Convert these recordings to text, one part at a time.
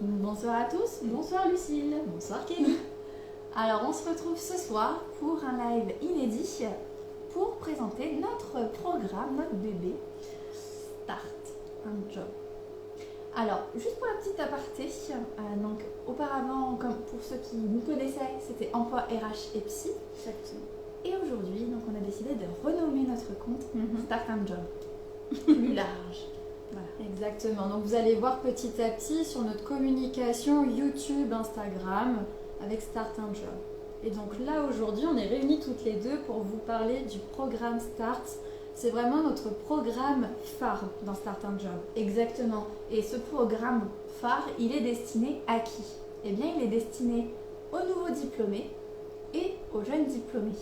Bonsoir à tous, bonsoir Lucille. Bonsoir Kelly. Alors on se retrouve ce soir pour un live inédit pour présenter notre programme, notre bébé, Start un Job. Alors juste pour la petite aparté, donc auparavant, comme pour ceux qui nous connaissaient, c'était Emploi RH et Psy. Exactement. Et aujourd'hui, donc on a décidé de renommer notre compte Start un Job, plus large. Voilà. Exactement. Donc vous allez voir petit à petit sur notre communication YouTube, Instagram avec Start un Job. Et donc là aujourd'hui, on est réunis toutes les deux pour vous parler du programme Start. C'est vraiment notre programme phare dans Start un Job. Exactement. Et ce programme phare, il est destiné à qui? Eh bien, il est destiné aux nouveaux diplômés et aux jeunes diplômés.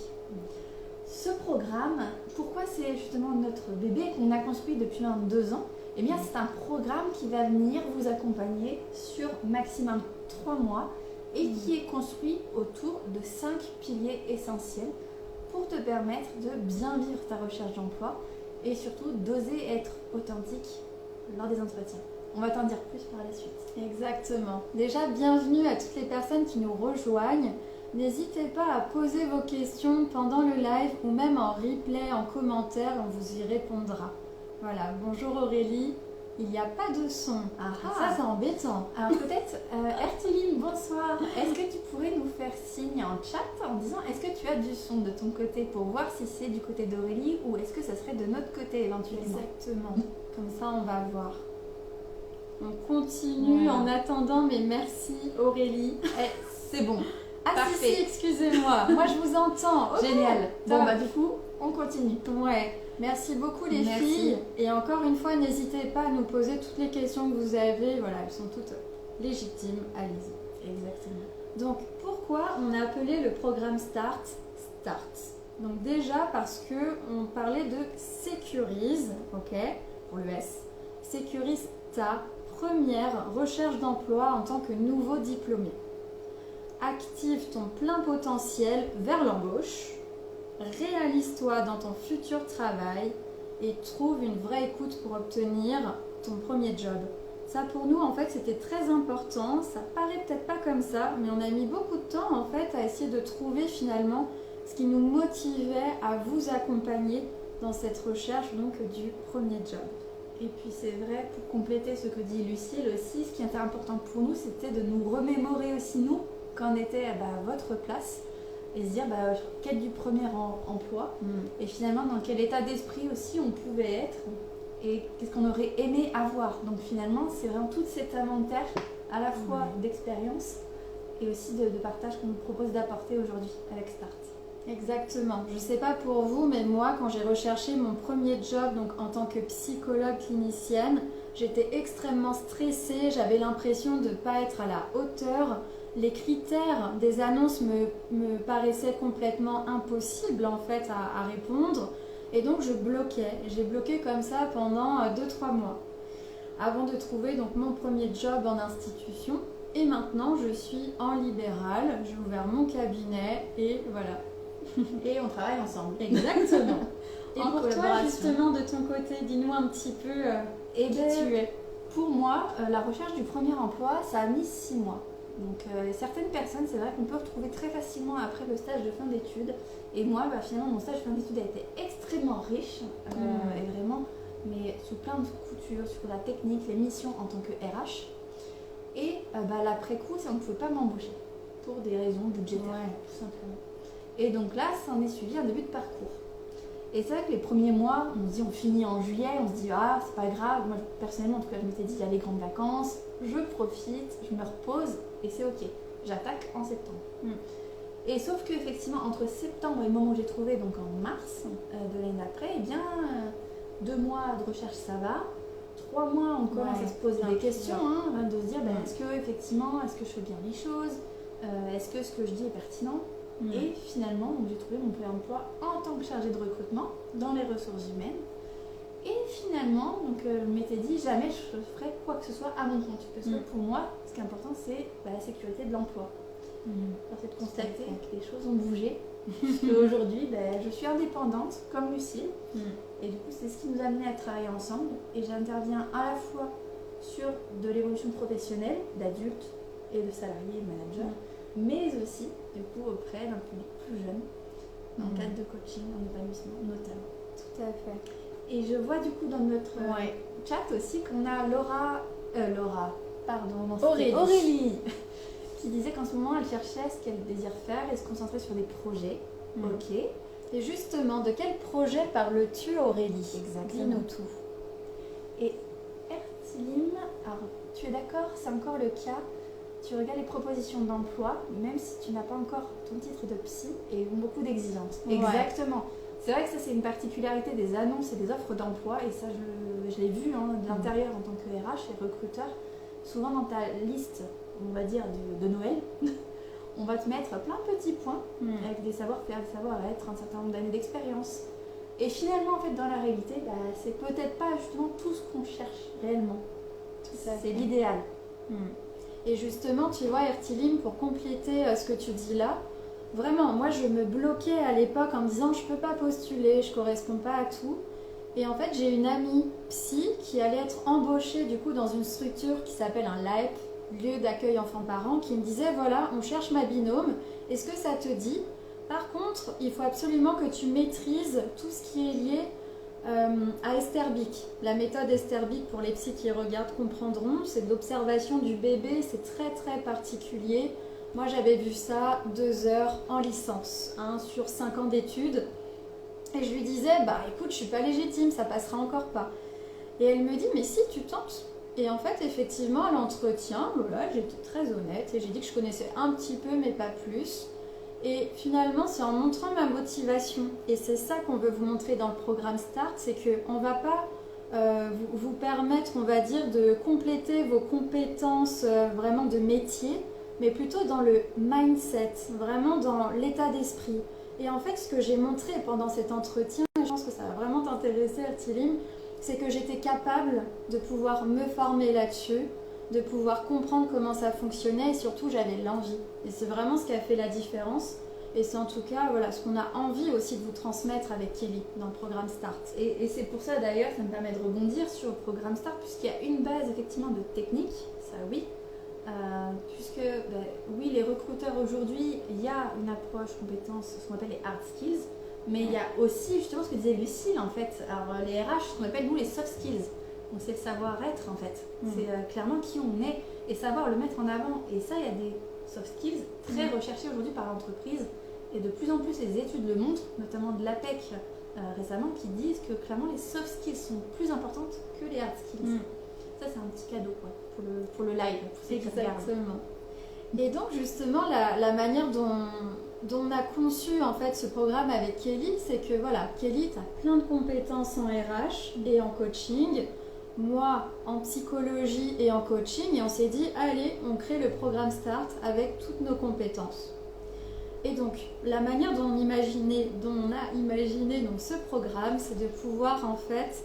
Ce programme, pourquoi c'est justement notre bébé qu'on a construit depuis 22 ans? Eh bien, c'est un programme qui va venir vous accompagner sur maximum 3 mois et qui est construit autour de 5 piliers essentiels pour te permettre de bien vivre ta recherche d'emploi et surtout d'oser être authentique lors des entretiens. On va t'en dire plus par la suite. Exactement. Déjà, bienvenue à toutes les personnes qui nous rejoignent. N'hésitez pas à poser vos questions pendant le live ou même en replay, en commentaire, on vous y répondra. Voilà, bonjour Aurélie, il n'y a pas de son. Ça c'est embêtant. Alors peut-être, Erteline, bonsoir. Est-ce que tu pourrais nous faire signe en chat en disant est-ce que tu as du son de ton côté pour voir si c'est du côté d'Aurélie ou est-ce que ça serait de notre côté éventuellement? Exactement, comme ça on va voir. On continue en attendant, mais merci Aurélie. C'est bon. Ah parfait. Si, excusez-moi, moi je vous entends. Okay. Génial. Bon bah du coup, on continue. Ouais. Merci beaucoup les filles. Et encore une fois, n'hésitez pas à nous poser toutes les questions que vous avez. Voilà, elles sont toutes légitimes. Allez-y. Exactement. Donc, pourquoi on a appelé le programme Start Start? Donc déjà parce que on parlait de sécurise, ok, pour le S. Sécurise ta première recherche d'emploi en tant que nouveau diplômé. Active ton plein potentiel vers l'embauche. Réalise-toi dans ton futur travail et trouve une vraie écoute pour obtenir ton premier job. Ça pour nous en fait c'était très important, ça paraît peut-être pas comme ça, mais on a mis beaucoup de temps en fait à essayer de trouver finalement ce qui nous motivait à vous accompagner dans cette recherche donc du premier job. Et puis c'est vrai, pour compléter ce que dit Lucille aussi, ce qui était important pour nous c'était de nous remémorer aussi nous quand on était à votre place. Et se dire quête du premier emploi et finalement dans quel état d'esprit aussi on pouvait être et qu'est-ce qu'on aurait aimé avoir. Donc finalement c'est vraiment tout cet inventaire à la fois d'expérience et aussi de partage qu'on nous propose d'apporter aujourd'hui avec Start. Exactement. Je ne sais pas pour vous, mais moi quand j'ai recherché mon premier job donc en tant que psychologue clinicienne, j'étais extrêmement stressée, j'avais l'impression de ne pas être à la hauteur. Les critères des annonces me paraissaient complètement impossibles en fait à répondre et donc je bloquais. J'ai bloqué comme ça pendant 2-3 mois avant de trouver donc mon premier job en institution et maintenant je suis en libéral, j'ai ouvert mon cabinet et voilà. Et on travaille ensemble. Exactement. Et pour toi justement de ton côté, dis-nous un petit peu qui tu es. Pour moi, la recherche du premier emploi, ça a mis 6 mois. Donc certaines personnes, c'est vrai qu'on peut retrouver très facilement après le stage de fin d'études. Et moi, finalement, mon stage de fin d'études a été extrêmement riche, et vraiment, mais sous plein de coutures, sur la technique, les missions en tant que RH. Et l'après-coup, on ne pouvait pas m'embaucher pour des raisons budgétaires, tout simplement. Et donc là, ça en est suivi un début de parcours. Et c'est vrai que les premiers mois, on se dit, on finit en juillet, on se dit, c'est pas grave. Moi, personnellement, en tout cas, je m'étais dit, il y a les grandes vacances, je profite, je me repose. Et c'est ok, j'attaque en septembre. Et sauf que effectivement entre septembre et le moment où j'ai trouvé, donc en mars de l'année d'après, 2 mois de recherche ça va, 3 mois on commence à se poser des questions, de se dire est-ce que je fais bien les choses, est-ce que ce que je dis est pertinent. Et finalement donc, j'ai trouvé mon premier emploi en tant que chargée de recrutement dans les ressources humaines. Et finalement, donc, je m'étais dit jamais je ferai quoi que ce soit à mon compte. Parce que pour moi, ce qui est important, c'est la sécurité de l'emploi. C'est de constater que les choses ont bougé. Aujourd'hui, je suis indépendante, comme Lucille. Et du coup, c'est ce qui nous a amené à travailler ensemble. Et j'interviens à la fois sur de l'évolution professionnelle d'adultes et de salariés et de managers, mais aussi du coup auprès d'un public plus jeune, en cadre de coaching, en épanouissement notamment. Tout à fait. Et je vois du coup dans notre chat aussi qu'on a Aurélie, qui disait qu'en ce moment elle cherchait ce qu'elle désire faire et se concentrer sur des projets. Ok. Et justement, de quel projet parles-tu, Aurélie? Exactement. Dis-nous tout. Et Ertilim, alors tu es d'accord, c'est encore le cas, tu regardes les propositions d'emploi, même si tu n'as pas encore ton titre de psy, et beaucoup d'exigences. Ouais. Exactement. C'est vrai que ça c'est une particularité des annonces et des offres d'emploi, et ça je l'ai vu de l'intérieur en tant que RH et recruteur. Souvent dans ta liste, on va dire, de Noël, on va te mettre plein de petits points avec des savoir-faire, des savoir-être, un certain nombre d'années d'expérience. Et finalement, en fait, dans la réalité, c'est peut-être pas justement tout ce qu'on cherche réellement. C'est l'idéal. Et justement, tu vois, Ertilim, pour compléter ce que tu dis là, vraiment, moi, je me bloquais à l'époque en me disant je peux pas postuler, je corresponds pas à tout. Et en fait, j'ai une amie psy qui allait être embauchée du coup dans une structure qui s'appelle un LAEP, lieu d'accueil enfants-parents, qui me disait voilà, on cherche ma binôme, est-ce que ça te dit? Par contre, il faut absolument que tu maîtrises tout ce qui est lié à Esterbik. La méthode Esterbik, pour les psys qui regardent comprendront, c'est de l'observation du bébé, c'est très très particulier. Moi j'avais vu ça 2 heures en licence, sur 5 ans d'études. Et je lui disais, écoute, je suis pas légitime, ça passera encore pas. Et elle me dit, mais si, tu tentes. Et en fait, effectivement, à l'entretien, voilà, j'étais très honnête et j'ai dit que je connaissais un petit peu, mais pas plus. Et finalement, c'est en montrant ma motivation, et c'est ça qu'on veut vous montrer dans le programme Start, c'est qu'on ne va pas vous permettre, on va dire, de compléter vos compétences vraiment de métier, mais plutôt dans le mindset, vraiment dans l'état d'esprit. Et en fait, ce que j'ai montré pendant cet entretien, et je pense que ça va vraiment t'intéresser, Ertilim, c'est que j'étais capable de pouvoir me former là-dessus, de pouvoir comprendre comment ça fonctionnait, et surtout j'avais l'envie. Et c'est vraiment ce qui a fait la différence. Et c'est en tout cas ce qu'on a envie aussi de vous transmettre avec Kelly dans le programme Start. Et c'est pour ça d'ailleurs, ça me permet de rebondir sur le programme Start, puisqu'il y a une base effectivement de technique, ça oui. Puisque oui, les recruteurs aujourd'hui, il y a une approche compétence, ce qu'on appelle les hard skills, mais il y a aussi justement ce que disait Lucille en fait. Alors les RH, ce qu'on appelle nous les soft skills. Donc c'est le savoir-être en fait. C'est clairement qui on est et savoir le mettre en avant. Et ça, il y a des soft skills très recherchés aujourd'hui par l'entreprise. Et de plus en plus, les études le montrent, notamment de l'APEC récemment, qui disent que clairement les soft skills sont plus importantes que les hard skills. Ça, c'est un petit cadeau quoi, pour le live, pour ceux qui regardent. Exactement. Et donc justement, la manière dont on a conçu en fait ce programme avec Kelly, c'est que voilà, Kelly, tu as plein de compétences en RH et en coaching, moi en psychologie et en coaching, et on s'est dit allez, on crée le programme Start avec toutes nos compétences. Et donc la manière dont on a imaginé donc, ce programme, c'est de pouvoir en fait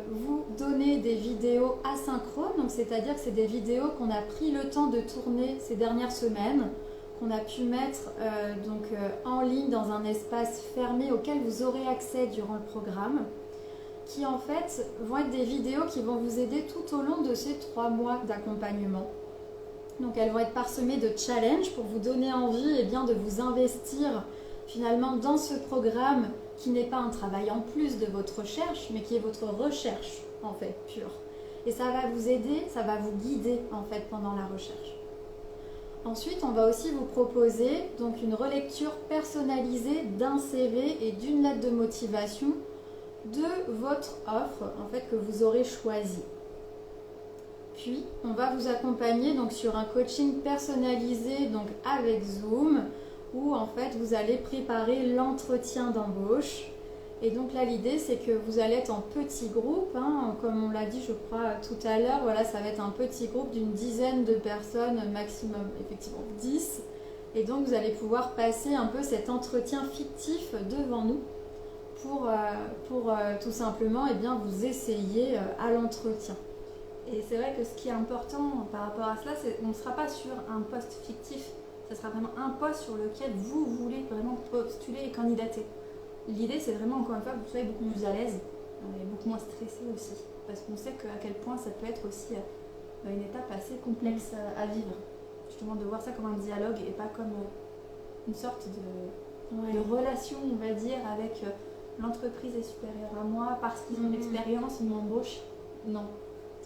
vous donner des vidéos asynchrones, donc c'est-à-dire que c'est des vidéos qu'on a pris le temps de tourner ces dernières semaines, qu'on a pu mettre en ligne dans un espace fermé auquel vous aurez accès durant le programme, qui en fait vont être des vidéos qui vont vous aider tout au long de ces 3 mois d'accompagnement. Donc elles vont être parsemées de challenges pour vous donner envie de vous investir finalement dans ce programme qui n'est pas un travail en plus de votre recherche, mais qui est votre recherche en fait pure. Et ça va vous aider, ça va vous guider en fait pendant la recherche. Ensuite, on va aussi vous proposer donc une relecture personnalisée d'un CV et d'une lettre de motivation de votre offre en fait que vous aurez choisie. Puis, on va vous accompagner donc sur un coaching personnalisé donc avec Zoom, où en fait vous allez préparer l'entretien d'embauche. Et donc là l'idée c'est que vous allez être en petits groupes, comme on l'a dit je crois tout à l'heure, voilà, ça va être un petit groupe d'une dizaine de personnes, maximum effectivement 10. Et donc vous allez pouvoir passer un peu cet entretien fictif devant nous pour tout simplement vous essayer à l'entretien. Et c'est vrai que ce qui est important par rapport à cela, c'est qu'on ne sera pas sur un poste fictif. Ce sera vraiment un poste sur lequel vous voulez vraiment postuler et candidater. L'idée, c'est vraiment, encore une fois, que vous soyez beaucoup plus à l'aise et beaucoup moins stressé aussi. parce qu'on sait à quel point ça peut être aussi une étape assez complexe à vivre. Justement, de voir ça comme un dialogue et pas comme une sorte de relation, on va dire, avec l'entreprise est supérieure à moi parce qu'ils ont l'expérience, ils m'embauchent. Non.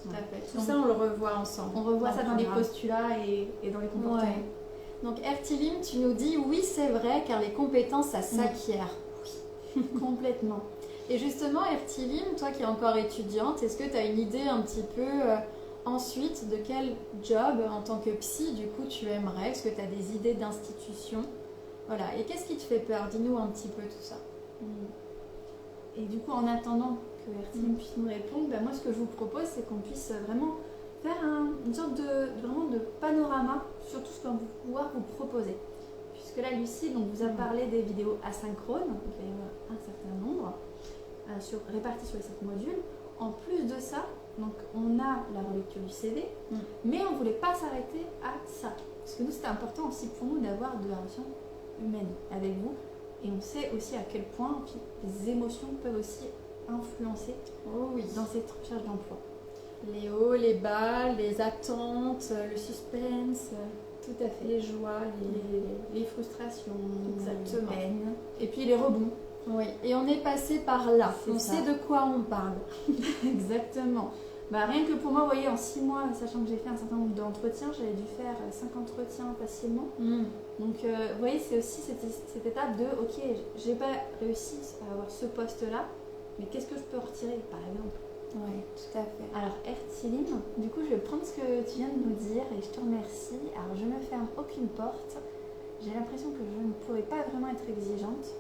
Tout à fait. Tout ça, on le revoit ensemble. On revoit ça dans les postulats et dans les comportements. Ouais. Donc, Ertilim, tu nous dis oui, c'est vrai, car les compétences, ça s'acquiert. Oui, complètement. Et justement, Ertilim, toi qui es encore étudiante, est-ce que tu as une idée un petit peu ensuite de quel job en tant que psy, du coup, tu aimerais? Est-ce que tu as des idées d'institution? Voilà. Et qu'est-ce qui te fait peur? Dis-nous un petit peu tout ça. Et du coup, en attendant que Ertilim puisse nous répondre, moi, ce que je vous propose, c'est qu'on puisse vraiment faire une sorte de panorama sur tout ce qu'on va pouvoir vous proposer. Puisque là, Lucie vous a parlé des vidéos asynchrones, donc il y en a un certain nombre, répartis sur les 5 modules. En plus de ça, donc, on a la relecture du CV, mais on ne voulait pas s'arrêter à ça. Parce que nous, c'était important aussi pour nous d'avoir de la relation humaine avec vous. Et on sait aussi à quel point les émotions peuvent aussi influencer dans cette recherche d'emploi. Les hauts, les bas, les attentes, le suspense, tout à fait. Les joies, les frustrations, exactement. Les peines, et puis les rebonds. Oui, et on est passé par là. On sait de quoi on parle. Exactement. Rien que pour moi, vous voyez, en 6 mois, sachant que j'ai fait un certain nombre d'entretiens, j'avais dû faire 5 entretiens facilement. Donc, vous voyez, c'est aussi cette étape de, ok, j'ai pas réussi à avoir ce poste-là, mais qu'est-ce que je peux retirer, par exemple? Oui, tout à fait. Alors, Ertilim, du coup, je vais prendre ce que tu viens de nous dire et je te remercie. Alors, je ne ferme aucune porte. J'ai l'impression que je ne pourrais pas vraiment être exigeante.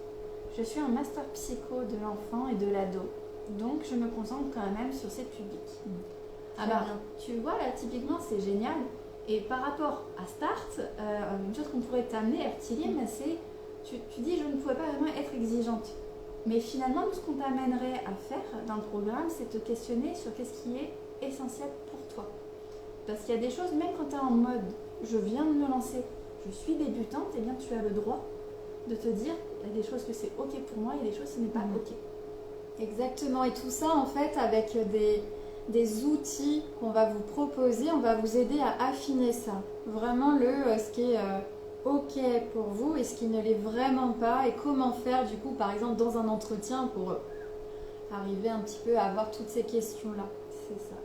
Je suis un master psycho de l'enfant et de l'ado. Donc, je me concentre quand même sur ces publics. Alors, tu vois, là, typiquement, c'est génial. Et par rapport à Start, une chose qu'on pourrait t'amener, Ertilim, c'est, tu dis, je ne pouvais pas vraiment être exigeante. Mais finalement, tout ce qu'on t'amènerait à faire dans le programme, c'est te questionner sur qu'est-ce qui est essentiel pour toi. Parce qu'il y a des choses, même quand tu es en mode, je viens de me lancer, je suis débutante, eh bien, tu as le droit de te dire, il y a des choses que c'est OK pour moi, il y a des choses qui n'est pas OK. Exactement, et tout ça en fait avec des outils qu'on va vous proposer, on va vous aider à affiner ça. Vraiment ce qui est OK pour vous et ce qui ne l'est vraiment pas et comment faire du coup par exemple dans un entretien pour arriver un petit peu à avoir toutes ces questions-là. C'est ça.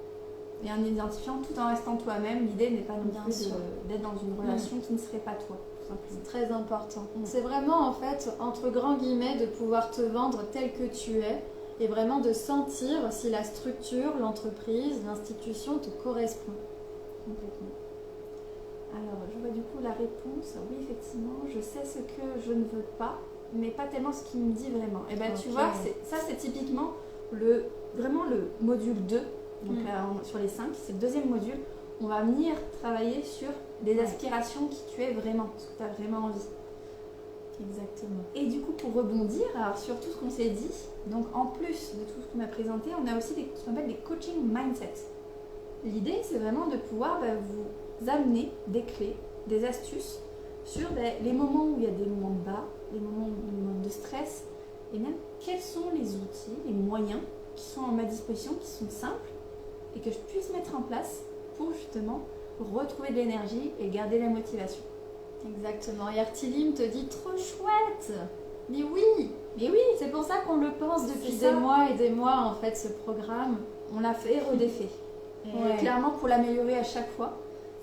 Et en identifiant tout en restant toi-même, l'idée n'est pas non plus d'être dans une relation qui ne serait pas toi. C'est très important. C'est vraiment en fait entre grands guillemets de pouvoir te vendre tel que tu es et vraiment de sentir si la structure, l'entreprise, l'institution te correspond. Complètement. Alors, je vois du coup la réponse. Oui, effectivement, je sais ce que je ne veux pas, mais pas tellement ce qui me dit vraiment. Et bien, tu vois, ça c'est typiquement vraiment le module 2, donc sur les 5, c'est le deuxième module. On va venir travailler sur des aspirations qui tu es vraiment, ce que tu as vraiment envie. Exactement. Et du coup, pour rebondir alors, sur tout ce qu'on s'est dit, donc en plus de tout ce qu'on a présenté, on a aussi ce qu'on appelle des coaching mindset. L'idée, c'est vraiment de pouvoir vous amener des clés, des astuces sur les moments où il y a des moments de bas, des moments de stress, et même quels sont les outils, les moyens qui sont à ma disposition, qui sont simples, et que je puisse mettre en place pour justement retrouver de l'énergie et garder la motivation. Exactement. Et Ertilim te dit trop chouette. Mais oui, c'est pour ça qu'on le pense depuis des mois et des mois en fait ce programme. On l'a fait, redéfait. Et clairement pour l'améliorer à chaque fois.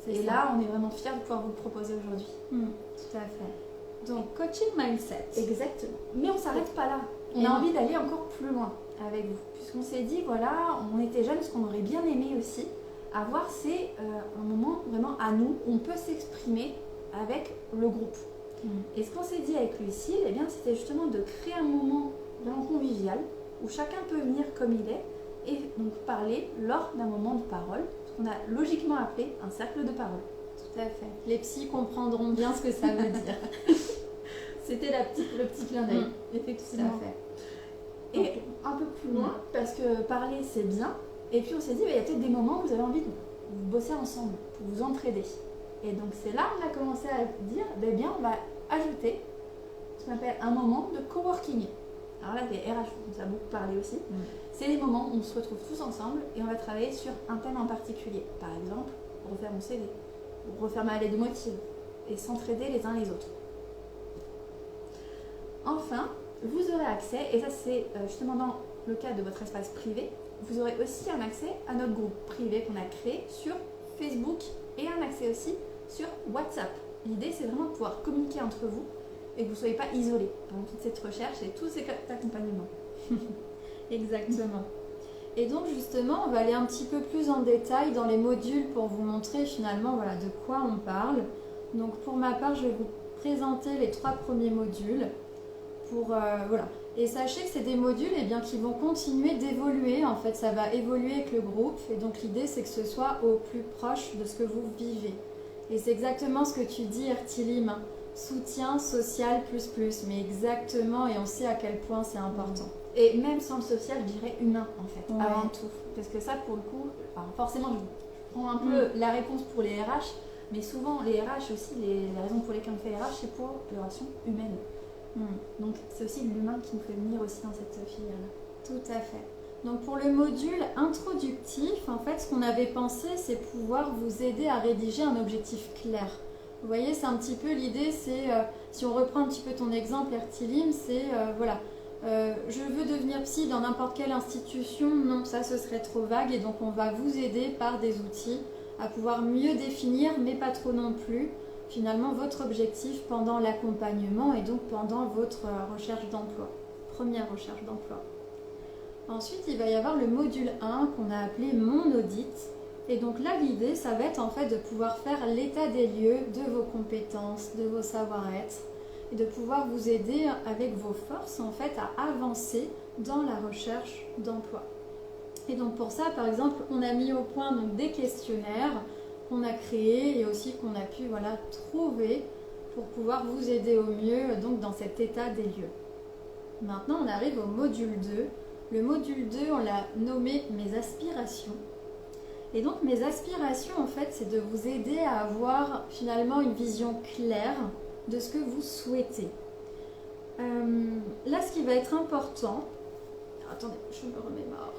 Et là, on est vraiment fiers de pouvoir vous le proposer aujourd'hui. Tout à fait. Donc coaching mindset. Exactement. Mais on ne s'arrête pas là. On a envie d'aller encore plus loin avec vous. Puisqu'on s'est dit, voilà, on était jeunes, ce qu'on aurait bien aimé aussi avoir, c'est un moment vraiment à nous où on peut s'exprimer avec le groupe. Et ce qu'on s'est dit avec Lucille, eh bien, c'était justement de créer un moment vraiment convivial où chacun peut venir comme il est et donc parler lors d'un moment de parole, ce qu'on a logiquement appelé un cercle de parole. Tout à fait. Les psys comprendront bien ce que ça veut dire. C'était le petit clin d'œil, effectivement. Tout à fait. Et un peu plus loin, parce que parler c'est bien, et puis on s'est dit, il y a peut-être des moments où vous avez envie de bosser ensemble, pour vous entraider. Et donc c'est là qu'on a commencé à dire, on va ajouter ce qu'on appelle un moment de coworking. alors là les RH, on nous a beaucoup parlé aussi, c'est les moments où on se retrouve tous ensemble et on va travailler sur un thème en particulier. Par exemple, refaire mon CV, ou refaire ma lettre de motive, et s'entraider les uns les autres. Enfin, vous aurez accès, et ça c'est justement dans le cas de votre espace privé, vous aurez aussi un accès à notre groupe privé qu'on a créé sur Facebook et un accès aussi sur WhatsApp. L'idée c'est vraiment de pouvoir communiquer entre vous et que vous ne soyez pas isolés pendant toute cette recherche et tous ces accompagnements. Exactement. Et donc justement, on va aller un petit peu plus en détail dans les modules pour vous montrer finalement voilà, de quoi on parle. Donc pour ma part, je vais vous présenter les 3 premiers modules. Voilà. Et sachez que c'est des modules qui vont continuer d'évoluer. En fait, ça va évoluer avec le groupe. Et donc l'idée, c'est que ce soit au plus proche de ce que vous vivez. Et c'est exactement ce que tu dis, Ertilim. Soutien social plus. Mais exactement, et on sait à quel point c'est important. Et même sans le social, je dirais humain en fait, Ouais. avant tout. Parce que ça, pour le coup, forcément, je prends un peu la réponse pour les RH, mais souvent les RH aussi, les raisons pour lesquelles on fait RH, c'est pour les relations humaines. Donc c'est aussi l'humain qui nous fait venir aussi dans cette filière-là. Tout à fait. Donc pour le module introductif, en fait, ce qu'on avait pensé, c'est pouvoir vous aider à rédiger un objectif clair. Vous voyez, c'est un petit peu l'idée, c'est, si on reprend un petit peu ton exemple, Ertilim, c'est, je veux devenir psy dans n'importe quelle institution, non, ça ce serait trop vague, et donc on va vous aider par des outils à pouvoir mieux définir, mais pas trop non plus, finalement, votre objectif pendant l'accompagnement et donc pendant votre recherche d'emploi, première recherche d'emploi. Ensuite, il va y avoir le module 1 qu'on a appelé Mon audit. Et donc là, l'idée, ça va être en fait de pouvoir faire l'état des lieux de vos compétences, de vos savoir-être et de pouvoir vous aider avec vos forces en fait à avancer dans la recherche d'emploi. Et donc pour ça, par exemple, on a mis au point donc, des questionnaires qu'on a créés et aussi qu'on a pu trouver pour pouvoir vous aider au mieux donc, dans cet état des lieux. Maintenant, on arrive au module 2. Le module 2, on l'a nommé « Mes aspirations ». Et donc, mes aspirations, en fait, c'est de vous aider à avoir finalement une vision claire de ce que vous souhaitez. Là, ce qui va être important... Attendez, je me remémore.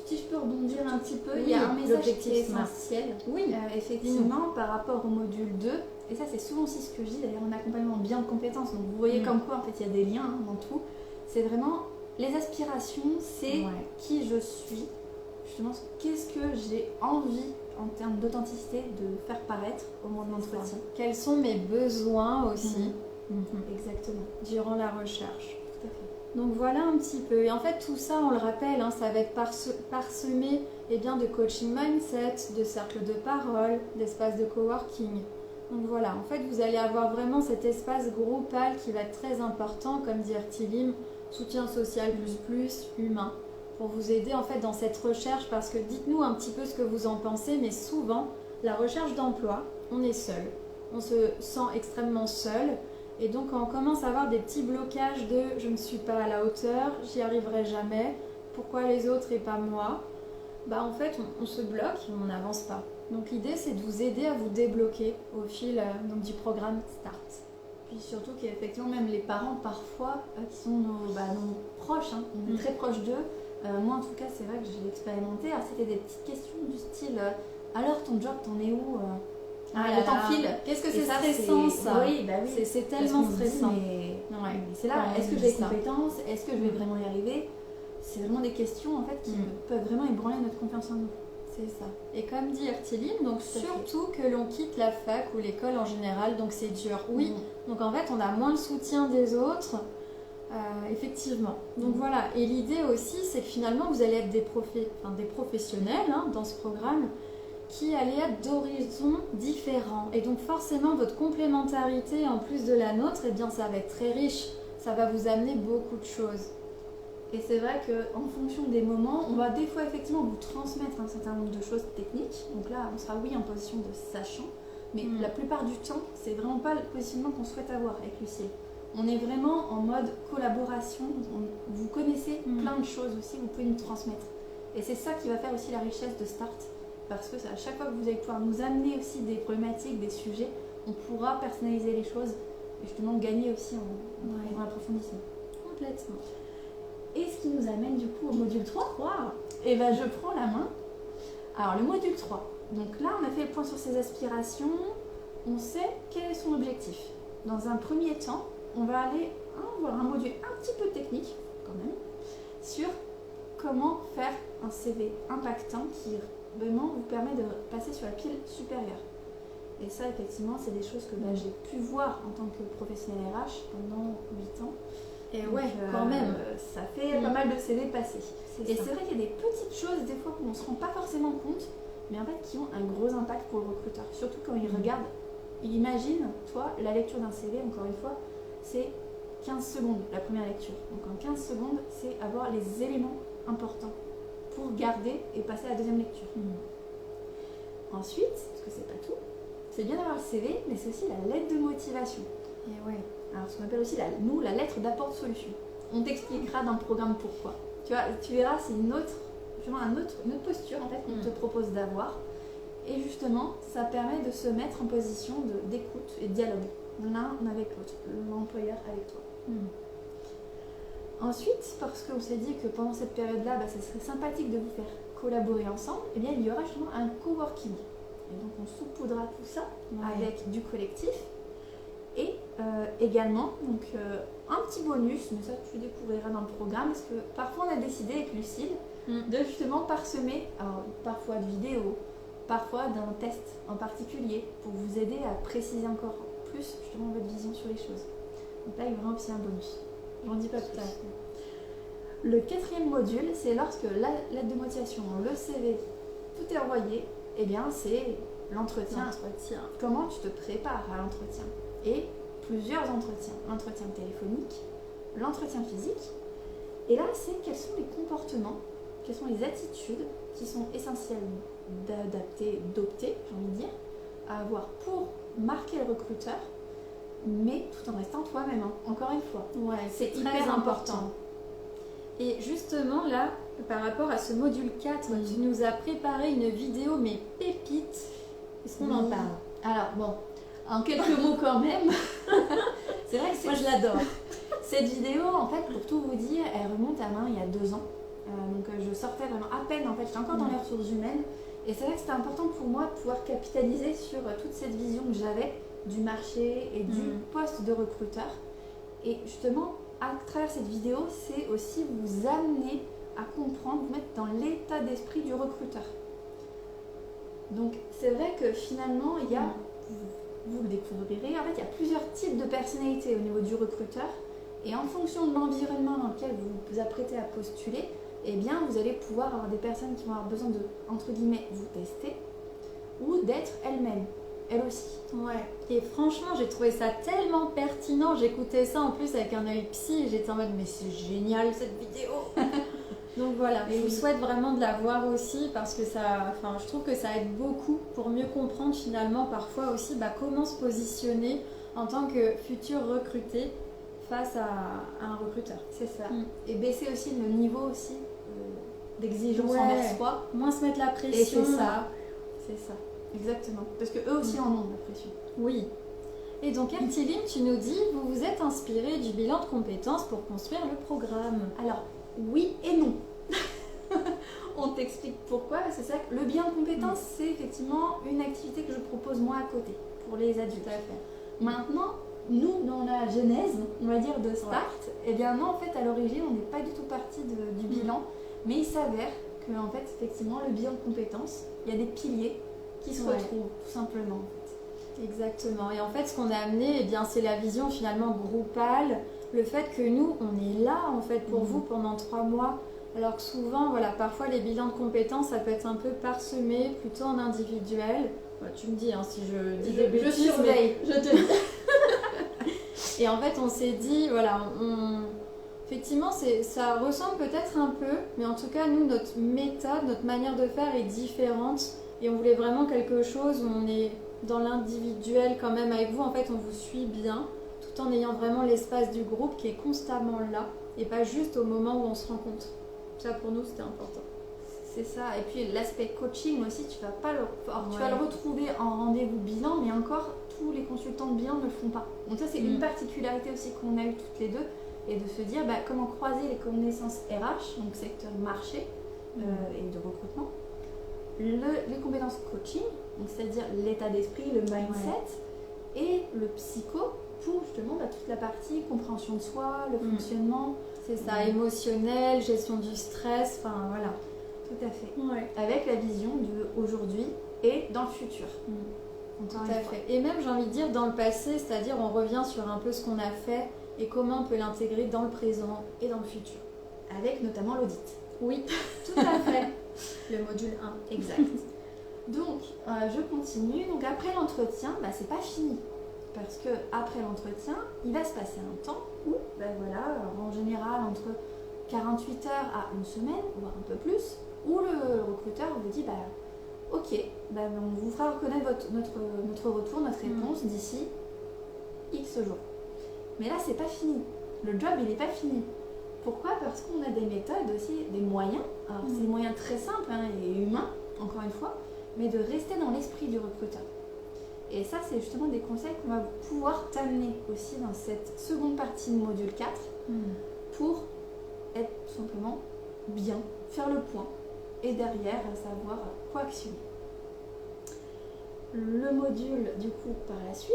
Si je peux rebondir un petit peu, il y a un message qui est essentiel. Oui, effectivement, par rapport au module 2, et ça c'est souvent aussi ce que je dis d'ailleurs en accompagnement bien de compétences, donc vous voyez comme quoi en fait il y a des liens dans tout, c'est vraiment les aspirations, c'est qui je suis, justement qu'est-ce que j'ai envie en termes d'authenticité de faire paraître au moment de l'entretien. Quels sont mes besoins aussi Exactement. Durant la recherche. Tout à fait. Donc voilà un petit peu. Et en fait, tout ça, on le rappelle, ça va être parsemé de coaching mindset, de cercles de parole, d'espaces de coworking. Donc voilà, en fait, vous allez avoir vraiment cet espace groupal qui va être très important, comme dit Ertilim, soutien social plus humain, pour vous aider en fait dans cette recherche, parce que dites-nous un petit peu ce que vous en pensez, mais souvent, la recherche d'emploi, on est seul. On se sent extrêmement seul. Et donc, quand on commence à avoir des petits blocages de « je ne suis pas à la hauteur, j'y arriverai jamais, pourquoi les autres et pas moi ?» En fait, on se bloque et on n'avance pas. Donc, l'idée, c'est de vous aider à vous débloquer au fil du programme START. Puis surtout qu'effectivement, même les parents, parfois, qui sont nos proches, on est très proches d'eux. Moi, en tout cas, c'est vrai que je l'ai expérimenté. Alors, c'était des petites questions du style « alors, ton job, t'en es où ?» le temps file. Qu'est-ce que c'est stressant ça? Oui. C'est tellement stressant. Mais c'est là, est-ce que j'ai les compétences? Est-ce que je vais vraiment y arriver? C'est vraiment des questions en fait qui peuvent vraiment ébranler notre confiance en nous. C'est ça. Et comme dit Ertilim, donc surtout que l'on quitte la fac ou l'école en général, donc c'est dur. Oui, donc en fait on a moins le soutien des autres, effectivement. Donc voilà, et l'idée aussi c'est que finalement vous allez être des professionnels dans ce programme qui allait être d'horizons différents. Et donc forcément, votre complémentarité en plus de la nôtre, ça va être très riche. Ça va vous amener beaucoup de choses. Et c'est vrai qu'en fonction des moments, on va des fois effectivement vous transmettre un certain nombre de choses techniques. Donc là, on sera en position de sachant. Mais la plupart du temps, c'est vraiment pas le positionnement qu'on souhaite avoir avec Lucille. On est vraiment en mode collaboration. Vous connaissez plein de choses aussi, vous pouvez nous transmettre. Et c'est ça qui va faire aussi la richesse de Start. Parce que à chaque fois que vous allez pouvoir nous amener aussi des problématiques, des sujets, on pourra personnaliser les choses et justement gagner aussi en approfondissement. Complètement. Et ce qui nous amène du coup au module 3. 3. Et ben je prends la main. Alors le module 3. Donc là, on a fait le point sur ses aspirations. On sait quel est son objectif. Dans un premier temps, on va aller voir un module un petit peu technique, quand même, sur comment faire un CV impactant qui vraiment vous permet de passer sur la pile supérieure. Et ça, effectivement, c'est des choses que j'ai pu voir en tant que professionnel RH pendant 8 ans. Et donc, ouais, quand même. Ça fait pas mal de CV passés. Et ça. c'est vrai qu'il y a des petites choses, des fois, qu'on ne se rend pas forcément compte, mais en fait, qui ont un gros impact pour le recruteur. Surtout quand il regarde, il imagine, toi, la lecture d'un CV, encore une fois, c'est 15 secondes, la première lecture. Donc en 15 secondes, c'est avoir les éléments importants pour garder et passer à la deuxième lecture. Ensuite, parce que c'est pas tout, c'est bien d'avoir le CV, mais c'est aussi la lettre de motivation. Et ouais. Alors, ce qu'on appelle aussi, la lettre d'apport de solution. On t'expliquera dans le programme pourquoi. Tu verras, c'est une autre posture en fait, qu'on te propose d'avoir. Et justement, ça permet de se mettre en position d'écoute et de dialogue, l'un avec l'autre, l'employeur avec toi. Ensuite, parce qu'on s'est dit que pendant cette période-là, ce serait sympathique de vous faire collaborer ensemble, eh bien, il y aura justement un coworking. Et donc, on saupoudra tout ça avec du collectif. Et également, donc, un petit bonus, mais ça tu découvriras dans le programme, parce que parfois on a décidé avec Lucille de justement parsemer, alors, parfois de vidéos, parfois d'un test en particulier, pour vous aider à préciser encore plus justement votre vision sur les choses. Donc là, il y aura aussi un bonus. Je n'en dis pas plus. Le 4e module, c'est lorsque la lettre de motivation, le CV, tout est envoyé, et bien c'est l'entretien. Comment tu te prépares à l'entretien. Et plusieurs entretiens. L'entretien téléphonique, l'entretien physique. Et là, c'est quels sont les comportements, quelles sont les attitudes qui sont essentielles d'adopter, j'ai envie de dire, à avoir pour marquer le recruteur, mais tout en restant toi-même, encore une fois. Ouais, c'est hyper important. Et justement, là, par rapport à ce module 4, tu nous as préparé une vidéo, mais pépite. Est-ce qu'on en parle? Alors, bon, en quelques mots quand même. C'est vrai que moi, je l'adore. Cette vidéo, en fait, pour tout vous dire, elle remonte à il y a 2 ans. Donc, je sortais vraiment à peine, en fait, j'étais encore dans les ressources humaines. Et c'est vrai que c'était important pour moi de pouvoir capitaliser sur toute cette vision que j'avais du marché et du poste de recruteur. Et justement, à travers cette vidéo, c'est aussi vous amener à comprendre, vous mettre dans l'état d'esprit du recruteur. Donc, c'est vrai que finalement, il y a, vous le découvrirez, en fait, il y a plusieurs types de personnalités au niveau du recruteur. Et en fonction de l'environnement dans lequel vous vous apprêtez à postuler, eh bien, vous allez pouvoir avoir des personnes qui vont avoir besoin de, entre guillemets, vous tester ou d'être elles-mêmes, elles aussi. Ouais. Et franchement, j'ai trouvé ça tellement pertinent. J'écoutais ça en plus avec un œil psy et j'étais en mode, mais c'est génial cette vidéo. Donc voilà, je vous souhaite vraiment de la voir aussi parce que je trouve que ça aide beaucoup pour mieux comprendre finalement parfois aussi comment se positionner en tant que futur recruté face à un recruteur. C'est ça. Et baisser aussi le niveau aussi d'exigence envers soi. Moins se mettre la pression. Et c'est ça. C'est ça. Exactement. Parce que eux aussi en ont la pression. Oui. Et donc, Ertiline, tu nous dis, vous vous êtes inspiré du bilan de compétences pour construire le programme. Alors, oui et non. On t'explique pourquoi. C'est ça que le bilan de compétences, c'est effectivement une activité que je propose moi à côté pour les adultes. Tout à fait. Maintenant, nous, dans la genèse, on va dire, de Start, eh bien non, en fait, à l'origine, on n'est pas du tout parti du bilan, mais il s'avère que, en fait, effectivement, le bilan de compétences, il y a des piliers qui se retrouvent, tout simplement. Exactement. Et en fait, ce qu'on a amené, eh bien, c'est la vision finalement groupale, le fait que nous, on est là, en fait, pour vous pendant 3 mois, alors que souvent, parfois, les bilans de compétences, ça peut être un peu parsemé, plutôt en individuel. Tu me dis si je dis des bêtises. Je surveille, je te dis. Et en fait, on s'est dit, effectivement, ça ressemble peut-être un peu, mais en tout cas, nous, notre méthode, notre manière de faire est différente. Et on voulait vraiment quelque chose où on est dans l'individuel quand même avec vous. En fait, on vous suit bien, tout en ayant vraiment l'espace du groupe qui est constamment là, et pas juste au moment où on se rencontre. Ça, pour nous, c'était important. C'est ça. Et puis, l'aspect coaching aussi, tu vas le retrouver en rendez-vous bilan, mais encore, tous les consultants de bilan ne le font pas. Donc ça, c'est une particularité aussi qu'on a eu toutes les deux, et de se dire comment croiser les connaissances RH, donc secteur marché et de recrutement, les compétences coaching, donc c'est-à-dire l'état d'esprit, le mindset, et le psycho pour justement toute la partie compréhension de soi, le fonctionnement. C'est ça, émotionnel, gestion du stress, enfin voilà. Tout à fait. Ouais. Avec la vision de aujourd'hui et dans le futur. Tout à fait. Et même, j'ai envie de dire, dans le passé, c'est-à-dire on revient sur un peu ce qu'on a fait et comment on peut l'intégrer dans le présent et dans le futur. Avec notamment l'audit. Oui, tout à fait. Le module 1. Exact. Donc, je continue. Donc, après l'entretien, c'est pas fini. Parce que après l'entretien, il va se passer un temps où, en général, entre 48 heures à une semaine, voire un peu plus, où le recruteur vous dit ok, on vous fera reconnaître notre retour, notre réponse d'ici X jours. Mais là, c'est pas fini. Le job, il n'est pas fini. Pourquoi ? Parce qu'on a des méthodes aussi, des moyens. Alors, c'est des moyens très simples et humains, encore une fois, mais de rester dans l'esprit du recruteur. Et ça, c'est justement des conseils qu'on va pouvoir t'amener aussi dans cette seconde partie de module 4 pour être tout simplement bien, faire le point et derrière savoir quoi actionner. Le module du coup par la suite,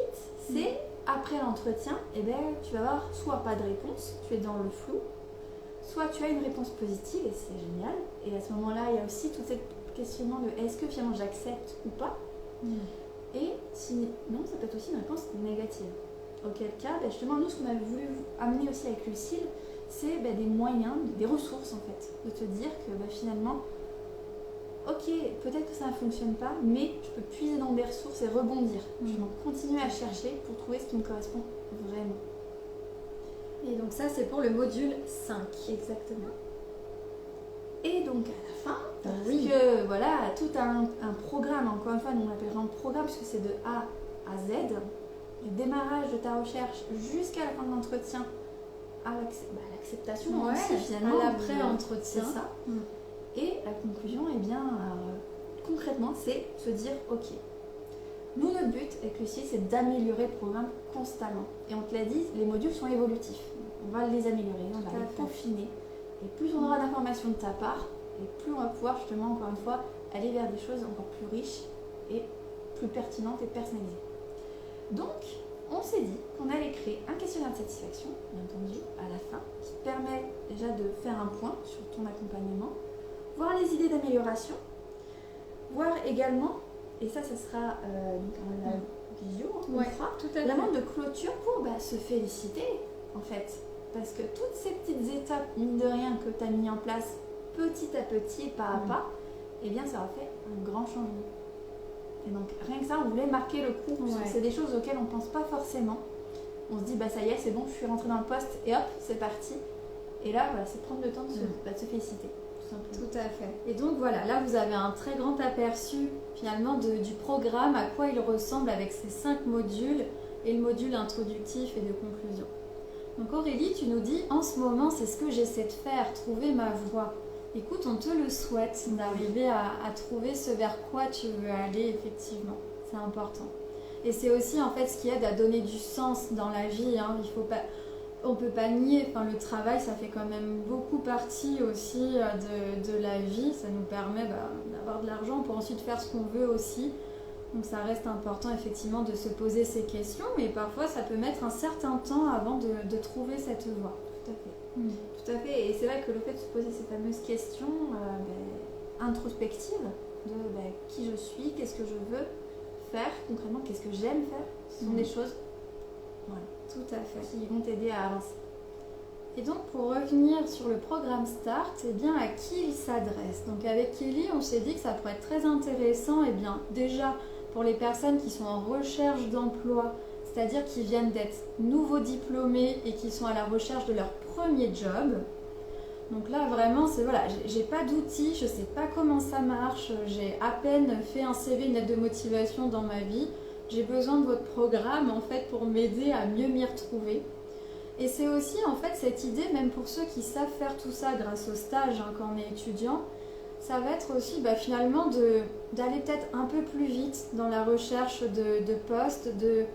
c'est après l'entretien, tu vas avoir soit pas de réponse, tu es dans le flou, soit tu as une réponse positive et c'est génial. Et à ce moment-là, il y a aussi tout ce questionnement de est-ce que finalement j'accepte ou pas. Et si non, ça peut être aussi une réponse négative. Auquel cas, justement, nous, ce qu'on avait voulu amener aussi avec Lucille, c'est des moyens, des ressources en fait, de te dire que finalement, ok, peut-être que ça ne fonctionne pas, mais je peux puiser dans des ressources et rebondir. Je vais continuer à chercher pour trouver ce qui me correspond vraiment. Et donc ça, c'est pour le module 5. Exactement. Et donc à la fin, parce que tout un programme, encore une fois, nous on l'appellera un programme puisque c'est de A à Z, du démarrage de ta recherche jusqu'à la fin de l'entretien, à l'acceptation aussi finalement. À l'après-entretien. C'est ça. Et la conclusion, concrètement, c'est se dire ok. Nous, notre but avec Lucie, c'est d'améliorer le programme constamment. Et on te l'a dit, les modules sont évolutifs. On va les améliorer, on va les peaufiner. Et plus on aura d'informations de ta part, et plus on va pouvoir justement, encore une fois, aller vers des choses encore plus riches et plus pertinentes et personnalisées. Donc, on s'est dit qu'on allait créer un questionnaire de satisfaction, bien entendu, à la fin, qui permet déjà de faire un point sur ton accompagnement, voir les idées d'amélioration, voir également, et ça sera dans la visio, on fera, vraiment de clôture pour se féliciter, en fait. Parce que toutes ces petites étapes, mine de rien, que tu as mis en place petit à petit, pas à pas, ça aura fait un grand changement. Et donc, rien que ça, on voulait marquer le coup, parce que c'est des choses auxquelles on ne pense pas forcément. On se dit, ça y est, c'est bon, je suis rentrée dans le poste, et hop, c'est parti. Et là, c'est prendre le temps de se féliciter, tout simplement. Tout à fait. Et donc, là, vous avez un très grand aperçu, finalement, du programme, à quoi il ressemble avec ces 5 modules, et le module introductif et de conclusion. Donc Aurélie, tu nous dis, en ce moment, c'est ce que j'essaie de faire, trouver ma voie. Écoute, on te le souhaite d'arriver à trouver ce vers quoi tu veux aller, effectivement. C'est important. Et c'est aussi, en fait, ce qui aide à donner du sens dans la vie. On peut pas nier, le travail, ça fait quand même beaucoup partie aussi de la vie. Ça nous permet d'avoir de l'argent pour ensuite faire ce qu'on veut aussi. Donc ça reste important effectivement de se poser ces questions, mais parfois ça peut mettre un certain temps avant de trouver cette voie. Tout à fait. Tout à fait. Et c'est vrai que le fait de se poser ces fameuses questions introspectives de qui je suis, qu'est-ce que je veux faire concrètement, qu'est-ce que j'aime faire, ce sont des choses tout à fait. Qui vont t'aider à avancer. Et donc pour revenir sur le programme START, à qui il s'adresse. Donc avec Kelly, on s'est dit que ça pourrait être très intéressant, déjà pour les personnes qui sont en recherche d'emploi, c'est-à-dire qui viennent d'être nouveaux diplômés et qui sont à la recherche de leur premier job. Donc là vraiment, j'ai pas d'outils, je sais pas comment ça marche, j'ai à peine fait un CV, une lettre de motivation dans ma vie. J'ai besoin de votre programme en fait pour m'aider à mieux m'y retrouver. Et c'est aussi en fait cette idée, même pour ceux qui savent faire tout ça grâce au stage quand on est étudiant, ça va être aussi finalement d'aller peut-être un peu plus vite dans la recherche de postes, de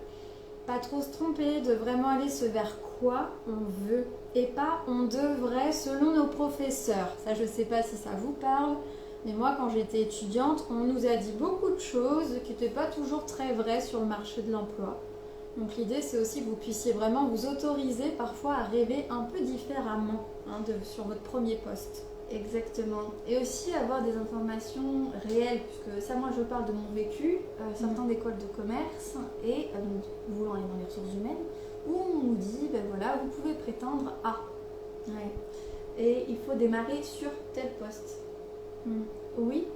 pas trop se tromper, de vraiment aller vers quoi on veut et pas on devrait selon nos professeurs. Ça, je ne sais pas si ça vous parle, mais moi, quand j'étais étudiante, on nous a dit beaucoup de choses qui n'étaient pas toujours très vraies sur le marché de l'emploi. Donc l'idée, c'est aussi que vous puissiez vraiment vous autoriser parfois à rêver un peu différemment sur votre premier poste. Exactement. Et aussi avoir des informations réelles, puisque ça, moi, je parle de mon vécu, sortant d'école de commerce et donc, voulant aller dans les ressources humaines, où on nous dit, ben voilà, vous pouvez prétendre à. Ouais. Et il faut démarrer sur tel poste. Oui,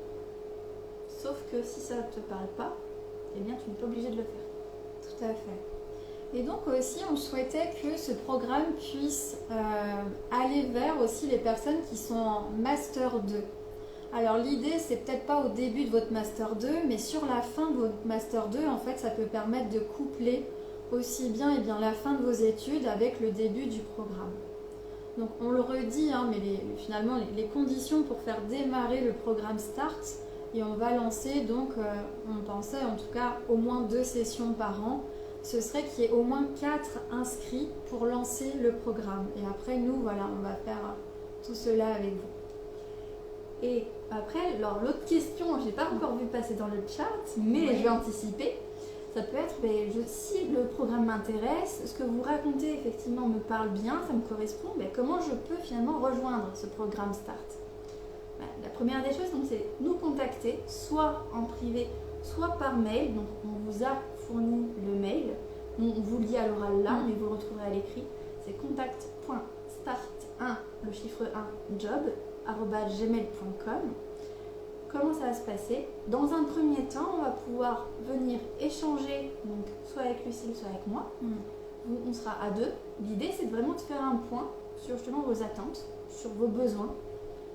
sauf que si ça ne te parle pas, eh bien, tu n'es pas obligé de le faire. Tout à fait. Et donc aussi, on souhaitait que ce programme puisse aller vers aussi les personnes qui sont en Master 2. Alors l'idée, c'est peut-être pas au début de votre Master 2, mais sur la fin de votre Master 2, en fait, ça peut permettre de coupler aussi bien, la fin de vos études avec le début du programme. Donc on le redit, mais finalement, les conditions pour faire démarrer le programme START, et on va lancer donc, on pensait en tout cas au moins 2 sessions par an, ce serait qu'il y ait au moins 4 inscrits pour lancer le programme. Et après, nous, voilà, on va faire tout cela avec vous. Et après, alors l'autre question, je n'ai pas encore vu passer dans le chat, mais Oui. je vais anticiper. Ça peut être, si le programme m'intéresse, ce que vous racontez effectivement me parle bien, ça me correspond, comment je peux finalement rejoindre ce programme START? La première des choses, donc, c'est nous contacter, soit en privé, soit par mail. Donc on vous a fourni le mail, on vous le dit à l'oral là, mais vous le retrouverez à l'écrit. C'est contact.start1, le chiffre 1, job@gmail.com. Comment ça va se passer? Dans un premier temps, on va pouvoir venir échanger, donc soit avec Lucille, soit avec moi. On sera à 2. L'idée, c'est vraiment de faire un point sur justement vos attentes, sur vos besoins,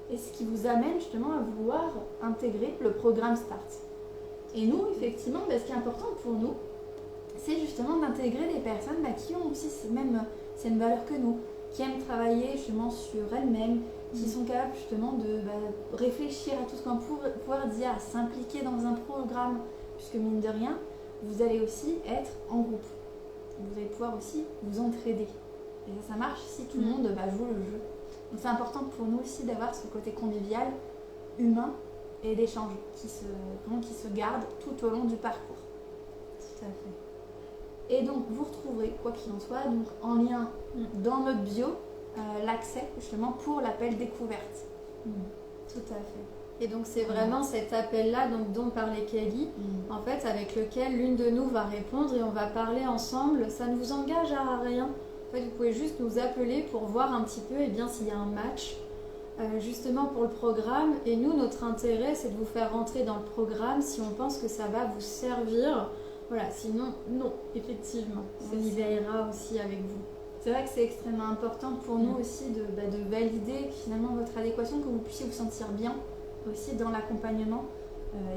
et ce qui vous amène justement à vouloir intégrer le programme START. Et nous, effectivement, ce qui est important pour nous, c'est justement d'intégrer des personnes qui ont aussi ces mêmes valeurs que nous, qui aiment travailler justement sur elles-mêmes, qui sont capables justement de réfléchir à tout ce qu'on va pouvoir dire, à s'impliquer dans un programme, puisque mine de rien, vous allez aussi être en groupe. Vous allez pouvoir aussi vous entraider. Et ça marche si tout le monde joue le jeu. Donc c'est important pour nous aussi d'avoir ce côté convivial, humain et d'échange qui se garde tout au long du parcours. Tout à fait. Et donc vous retrouverez, quoi qu'il en soit, donc en lien dans notre bio, l'accès justement pour l'appel découverte. Tout à fait. Et donc c'est vraiment cet appel-là dont parlait Kelly, en fait, avec lequel l'une de nous va répondre et on va parler ensemble. Ça ne vous engage à rien. En fait, vous pouvez juste nous appeler pour voir un petit peu s'il y a un match justement pour le programme. Et nous, notre intérêt, c'est de vous faire rentrer dans le programme si on pense que ça va vous servir. Voilà, sinon, non, effectivement, on y veillera aussi avec vous. C'est vrai que c'est extrêmement important pour nous aussi de valider finalement votre adéquation, que vous puissiez vous sentir bien aussi dans l'accompagnement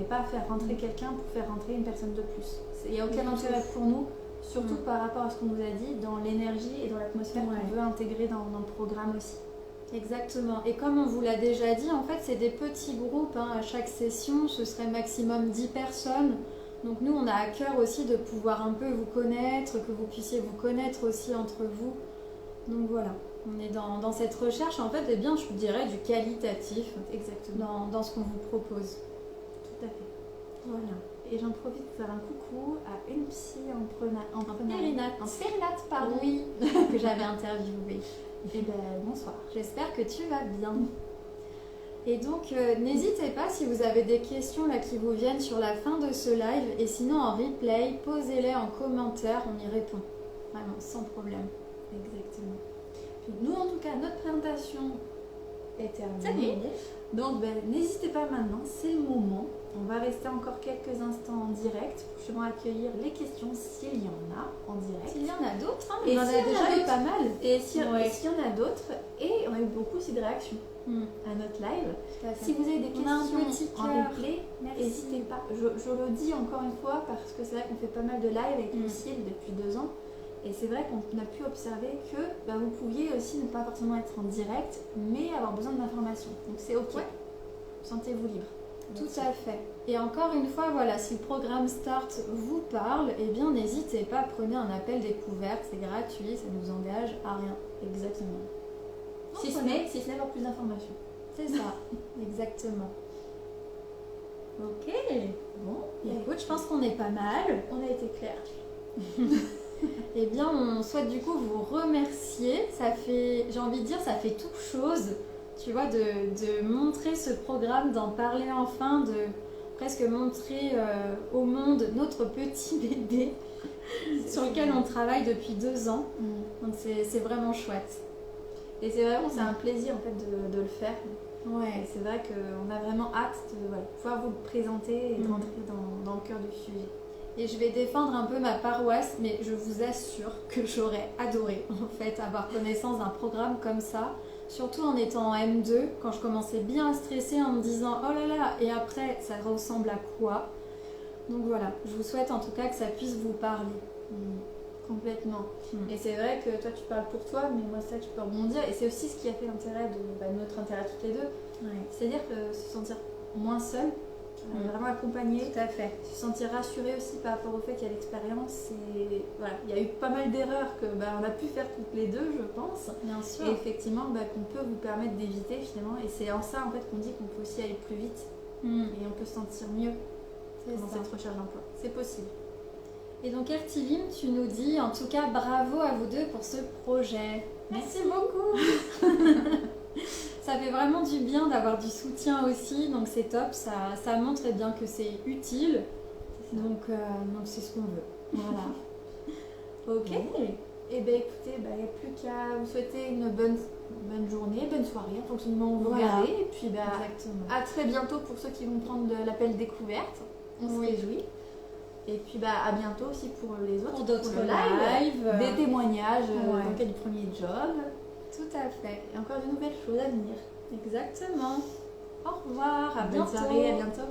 et pas faire rentrer quelqu'un pour faire rentrer une personne de plus. Il n'y a aucun intérêt pour nous, surtout par rapport à ce qu'on nous a dit, dans l'énergie et dans l'atmosphère qu'on veut intégrer dans le programme aussi. Exactement. Et comme on vous l'a déjà dit, en fait, c'est des petits groupes. À chaque session, ce serait maximum 10 personnes. Donc nous, on a à cœur aussi de pouvoir un peu vous connaître, que vous puissiez vous connaître aussi entre vous. Donc voilà, on est dans cette recherche, en fait, je dirais du qualitatif. Exactement. Dans ce qu'on vous propose. Tout à fait. Voilà. Et j'en profite pour faire un coucou à une psy en périnate, pardon. Oui, que j'avais interviewée. Et bonsoir. J'espère que tu vas bien. Et donc, n'hésitez pas si vous avez des questions là qui vous viennent sur la fin de ce live. Et sinon, en replay, posez-les en commentaire, on y répond. Vraiment, sans problème. Exactement. Puis nous, en tout cas, notre présentation est terminée. Donc, n'hésitez pas maintenant, c'est le moment. On va rester encore quelques instants en direct pour justement accueillir les questions s'il y en a en direct. S'il y en a d'autres, et on en a déjà eu pas mal. Et s'il y en a d'autres, et on a eu beaucoup aussi de réactions à notre live. Si vous avez des questions en replay, n'hésitez pas. Je le dis encore une fois parce que c'est vrai qu'on fait pas mal de live avec Lucille depuis 2 ans. Et c'est vrai qu'on a pu observer que vous pouviez aussi ne pas forcément être en direct, mais avoir besoin d'informations. Donc c'est ok. Sentez-vous libre. Tout à fait. Et encore une fois, voilà, si le programme Start vous parle, eh bien n'hésitez pas, prenez un appel découverte, c'est gratuit, ça ne vous engage à rien. Exactement. Si ce voilà. n'est pour plus d'informations. C'est ça, exactement. Ok, Bon, écoute, je pense qu'on est pas mal. on a été clair. Eh bien, on souhaite du coup vous remercier. Ça fait, j'ai envie de dire, ça fait toute chose, tu vois, de montrer ce programme, d'en parler enfin, de presque montrer au monde notre petit bébé sur lequel on travaille depuis 2 ans. Donc c'est vraiment chouette. Et c'est un plaisir en fait de le faire. Ouais. Et c'est vrai qu'on a vraiment hâte de pouvoir vous le présenter et de rentrer dans le cœur du sujet. Et je vais défendre un peu ma paroisse, mais je vous assure que j'aurais adoré en fait avoir connaissance d'un programme comme ça, surtout en étant en M2, quand je commençais bien à stresser en me disant oh là là, et après ça ressemble à quoi? Donc voilà, je vous souhaite en tout cas que ça puisse vous parler. Complètement. Et c'est vrai que toi tu parles pour toi, mais moi c'est ça que je peux rebondir. Et c'est aussi ce qui a fait l'intérêt de notre intérêt toutes les deux. Ouais. C'est-à-dire que se sentir moins seul, vraiment accompagné, Tout à fait. se sentir rassuré aussi par rapport au fait qu'il y a l'expérience. Et voilà, il y a eu pas mal d'erreurs que on a pu faire toutes les deux, je pense. Bien sûr. Et effectivement, qu'on peut vous permettre d'éviter finalement. Et c'est en ça en fait qu'on dit qu'on peut aussi aller plus vite et on peut se sentir mieux dans cette recherche d'emploi. C'est possible. Et donc Ertilim, tu nous dis en tout cas bravo à vous deux pour ce projet. Merci beaucoup. Ça fait vraiment du bien d'avoir du soutien aussi, donc c'est top, ça montre eh bien que c'est utile. Donc c'est ce qu'on veut. Voilà. Ok. Et bien écoutez, il n'y a plus qu'à vous souhaiter une bonne journée, bonne soirée, en fonction du moment où vous regardez. Et puis exactement. À très bientôt pour ceux qui vont prendre l'appel découverte. On se réjouit. Et puis à bientôt aussi pour les autres. Pour d'autres lives, lives. des témoignages dans le cas du premier job. Tout à fait. Et encore de nouvelles choses à venir. Exactement. Au revoir, à bientôt. Bonne soirée, à bientôt.